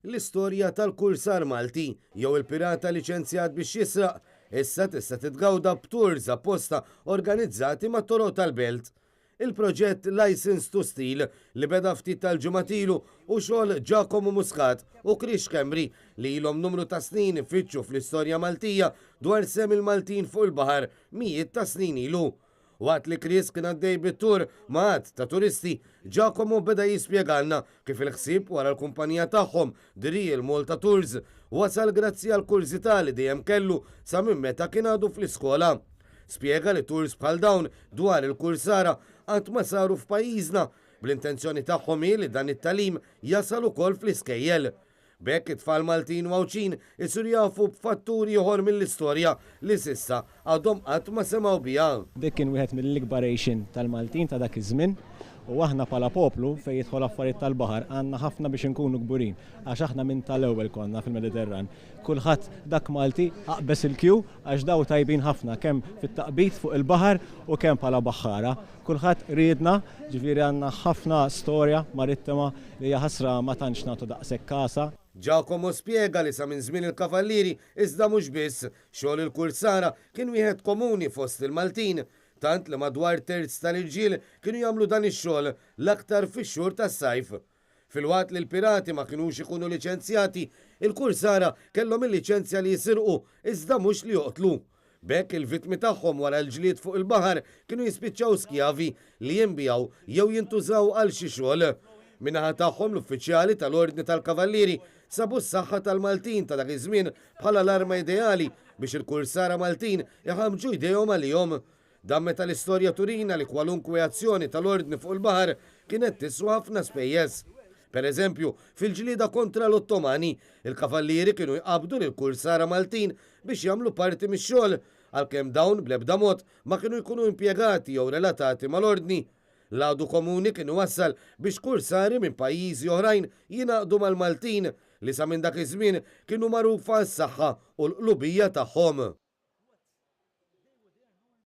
L-istorja tal-kursar Malti jew il-pirata liċenzjat biex jisraq issa tista' titgawda b'tours apposta organizzati mat-toroq tal-belt. Il-proġett License to Steal li beda ftit tal-ġumatilu u xogħol Giacomo Muscat u Chris Kemri li ilhom numru ta' snin ifittxu fl-istorja Maltija dwar sem il-Maltin fuq il-baħar mijiet ta' snin ilu. Waqt li Chris kien għaddej bit-tur maħat ta' turisti, Giacomo beda jispjegalna kif il-ħsieb wara l-kumpanija tagħhom Real Malta Tours wasal grazzi għal kurzità li dejjem kellu sa minn meta kien għadu fl-iskola. Spjega li tours bħal dawn dwar il-kursara qatt ma saru f'pajjiżna bl-intenzjoni tagħhom li dan it-talim jasal ukoll fl-iskejjel. Bekk it-tfal Maltin wawċin isir jafu b'fatturi oħor mill-istorja li sissa għadhom qatt ma semgħu biha. Dik kien wieħed mill-ikbarejxin tal-Maltin ta' dak iż-żmien u aħna bħala poplu fejn jidħol affarijiet tal-baħar għandna ħafna biex inkunu kburin għax aħna minn tal-ewwel konna fil-Mediterran. Kulħadd dak Malti aqbes il-kju għax daw tajbin ħafna kemm fit-taqbit fuq il-baħar u kemm bħala baħħara. Kulħadd riedna, ġifieri għandna ħafna storja marittima li hija ħasra ma tantx nagħtu daqshekk kasa. Giacomo spjega li sa minn żmien il-kavallieri iżda mhux biss xogħol il-kursara kien wieħed komuni fost il-Maltin, tant li madwar terz tal-irġiel kienu jagħmlu dan ix-xogħol l-aktar fix-xhur tas-sajf. Filwaqt li l-pirati ma kinux ikunu liċenzjati, il-kursara kellhom il-liċenzja li jsirqu iżda mhux li joqtlu. Bekk il-vittmi tagħhom wara l-ġlied fuq il-baħar kienu jispiċċaw skjavi li jinbijaw jew jintużaw għal xi xogħol. Min-naħa tagħhom l-uffiċjali tal-Ordni tal-Kavallieri sabu s-saħħa tal-Maltin ta' dak iż-żmien bħala l-arma ideali biex il-kursara Maltin jaħamġu jdejhom għalihom. Dan meta l-istorja turina li kwalunkwe azzjoni tal-Ordni fuq il-baħar kienet tiswa ħafna spejjeż. Pereżempju, fil-ġlieda kontra l-Ottomani, il-kavallieri kienu jqabdu lill-kursara Maltin biex jagħmlu parti mix-xogħol għalkemm dawn bl-ebda mod ma kienu jkunu impjegati jew relatati mal-Ordni. L-għadu komuni kienu wassal biex kursari minn pajjiżi oħrajn jingħaqdu mal-Maltin li sa minn dak iż-żmien kienu magħrufa s-saħħa u l-qlubija tagħhom.